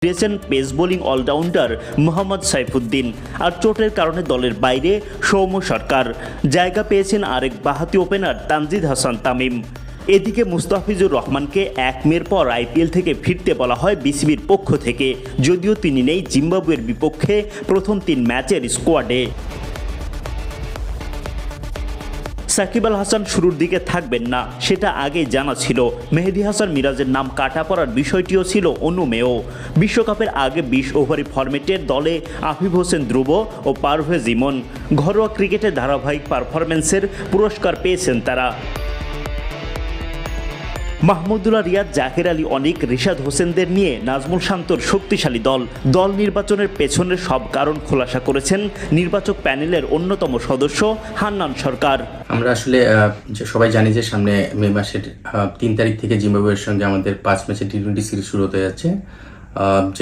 ফিরেছেন pace bowling allrounder Mohammad Saifuddin. আর চোটের কারণে দলের বাইরে সৌম্য সরকার। জায়গা পেয়েছেন আরেক বাঁহাতি ওপেনার তানজিদ হাসান তামিম। এদিকে মুস্তাফিজুর রহমানকে 1 মের পর আইপিএল থেকে ফিরতে বলা হয় বিসিবির পক্ষ থেকে, যদিও তিনি নেই জিম্বাবুয়ের বিপক্ষে প্রথম 3 ম্যাচের স্কোয়াডে। সাকিব আল হাসান শুরুর দিকে থাকবেন না, সেটা আগেই জানা ছিল। মেহেদী হাসান মিরাজের নাম কাটা পড়ার বিষয়টিও ছিল অনুমেয়। বিশ্বকাপের আগে 20 ওভারি ফরম্যাটের দলে আফিফ হোসেন ধ্রুব ও পারভেজ ইমন। ঘরোয়া ক্রিকেটে ধারাবাহিক পারফরম্যান্সের পুরস্কার পেয়েছেন তারা। মাহমুদুল্লাহ রিয়াদ, জাকের আলী অনিক, রিশাদ হোসেনদের নিয়ে নাজমুল শান্তর শক্তিশালী দল নির্বাচনের পেছনের সব কারণ খোলাসা করেছেন নির্বাচক প্যানেলের অন্যতম সদস্য হান্নান সরকার। আমরা আসলে সবাই জানি যে সামনে মে মাসের 3 তারিখ থেকে জিম্বাবুয়ের সঙ্গে আমাদের 5 ম্যাচের টি-20 সিরিজ শুরু হতে যাচ্ছে।